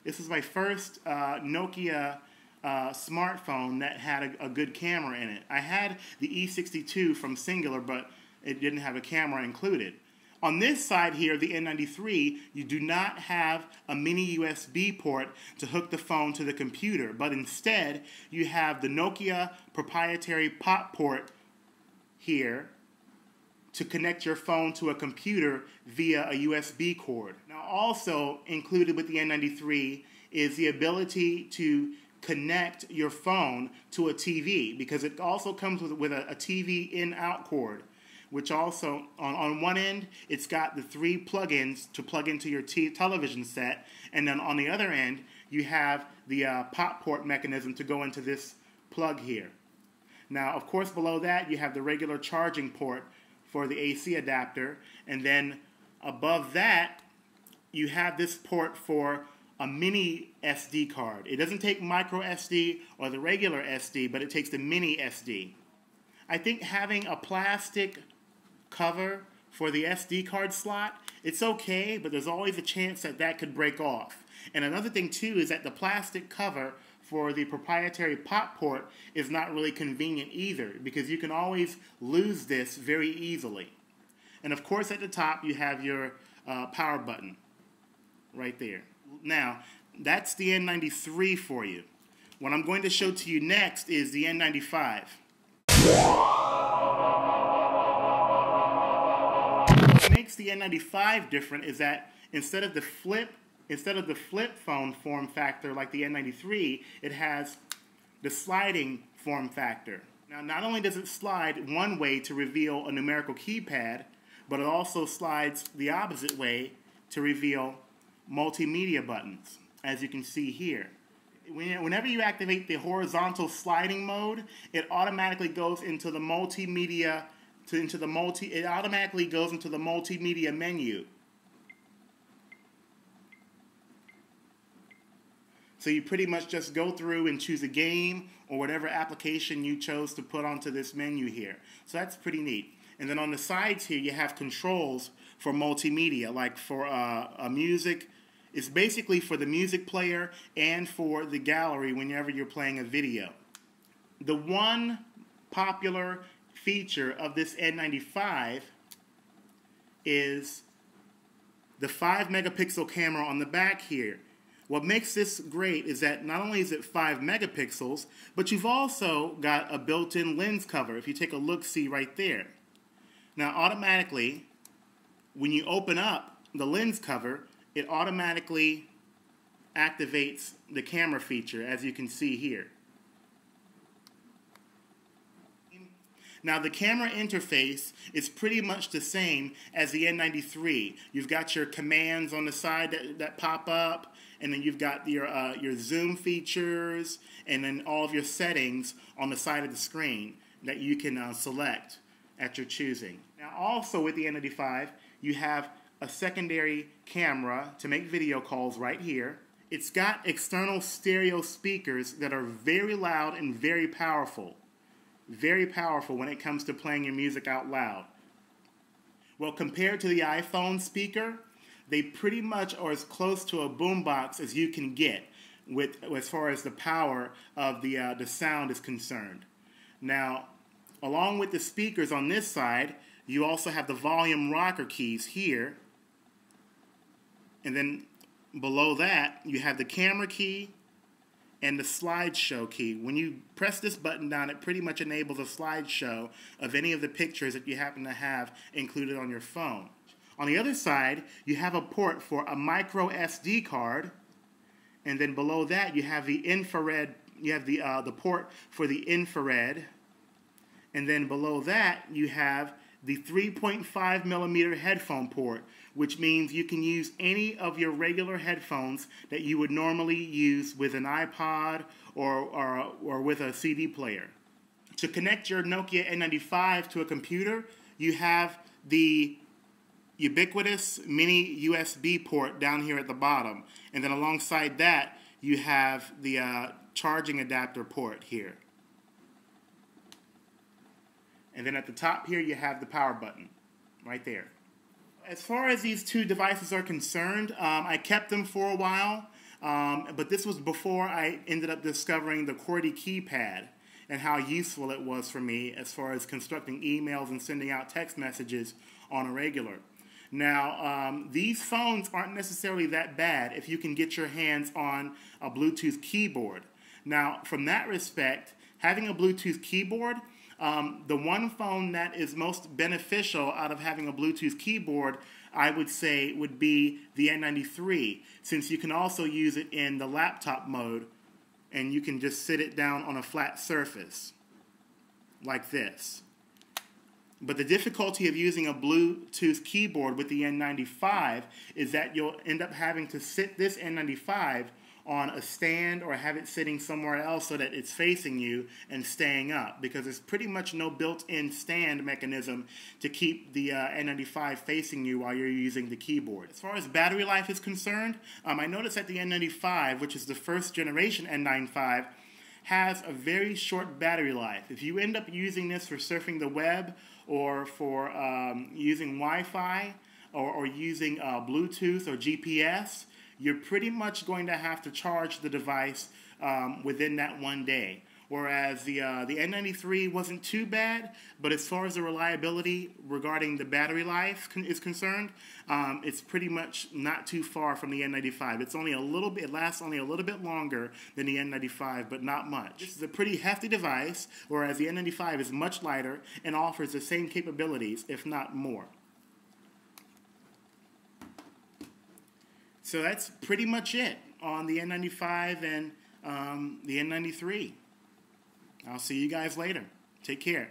This is my first Nokia smartphone that had a good camera in it. I had the E62 from Singular, but it didn't have a camera included. On this side here, the N93, you do not have a mini USB port to hook the phone to the computer, but instead you have the Nokia proprietary POP port here to connect your phone to a computer via a USB cord. Now also included with the N93 is the ability to connect your phone to a TV, because it also comes with a TV in-out cord, which also, on one end, it's got the 3 plug-ins to plug into your television set, and then on the other end, you have the pop port mechanism to go into this plug here. Now, of course, below that, you have the regular charging port for the AC adapter, and then above that, you have this port for a mini SD card. It doesn't take micro SD or the regular SD, but it takes the mini SD. I think having a plastic cover for the SD card slot, it's okay, but there's always a chance that that could break off. And another thing too is that the plastic cover for the proprietary pop port is not really convenient either, because you can always lose this very easily. And of course at the top you have your power button right there. Now that's the N93 for you. What I'm going to show to you next is the N95. What makes the N95 different is that instead of the flip phone form factor like the N93, it has the sliding form factor. Now, not only does it slide one way to reveal a numerical keypad, but it also slides the opposite way to reveal multimedia buttons, as you can see here. Whenever you activate the horizontal sliding mode, it automatically goes into the multimedia it automatically goes into the multimedia menu. So you pretty much just go through and choose a game or whatever application you chose to put onto this menu here. So that's pretty neat. And then on the sides here you have controls for multimedia, like for a music. It's basically for the music player and for the gallery whenever you're playing a video. The one popular feature of this N95 is the 5 megapixel camera on the back here. What makes this great is that not only is it 5 megapixels, but you've also got a built-in lens cover, if you take a look-see right there. Now automatically, when you open up the lens cover, it automatically activates the camera feature, as you can see here. Now the camera interface is pretty much the same as the N93. You've got your commands on the side that pop up, and then you've got your zoom features, and then all of your settings on the side of the screen that you can select at your choosing. Now also with the N95, you have a secondary camera to make video calls right here. It's got external stereo speakers that are very loud and very powerful. Very powerful when it comes to playing your music out loud. Well, compared to the iPhone speaker, they pretty much are as close to a boombox as you can get as far as the power of the sound is concerned. Now, along with the speakers on this side, you also have the volume rocker keys here. And then below that, you have the camera key and the slideshow key. When you press this button down, it pretty much enables a slideshow of any of the pictures that you happen to have included on your phone. On the other side, you have a port for a micro SD card, and then below that you have the infrared. You have the port for the infrared, and then below that you have the 3.5 millimeter headphone port, which means you can use any of your regular headphones that you would normally use with an iPod or with a CD player. To connect your Nokia N95 to a computer, you have the ubiquitous mini USB port down here at the bottom, and then alongside that you have the charging adapter port here. And then at the top here you have the power button right there. As far as these two devices are concerned, I kept them for a while. But this was before I ended up discovering the QWERTY keypad and how useful it was for me as far as constructing emails and sending out text messages on a regular. Now, these phones aren't necessarily that bad if you can get your hands on a Bluetooth keyboard. Now, from that respect, having a Bluetooth keyboard, the one phone that is most beneficial out of having a Bluetooth keyboard, I would say, would be the N93, since you can also use it in the laptop mode, and you can just sit it down on a flat surface, like this. But the difficulty of using a Bluetooth keyboard with the N95 is that you'll end up having to sit this N95 on a stand or have it sitting somewhere else so that it's facing you and staying up, because there's pretty much no built-in stand mechanism to keep the N95 facing you while you're using the keyboard. As far as battery life is concerned, I noticed that the N95, which is the first generation N95, has a very short battery life. If you end up using this for surfing the web or for using Wi-Fi or using Bluetooth or GPS, you're pretty much going to have to charge the device within that one day. Whereas the N93 wasn't too bad, but as far as the reliability regarding the battery life is concerned, it's pretty much not too far from the N95. It's only a little bit, it lasts only a little bit longer than the N95, but not much. This is a pretty hefty device, whereas the N95 is much lighter and offers the same capabilities, if not more. So that's pretty much it on the N95 and the N93. I'll see you guys later. Take care.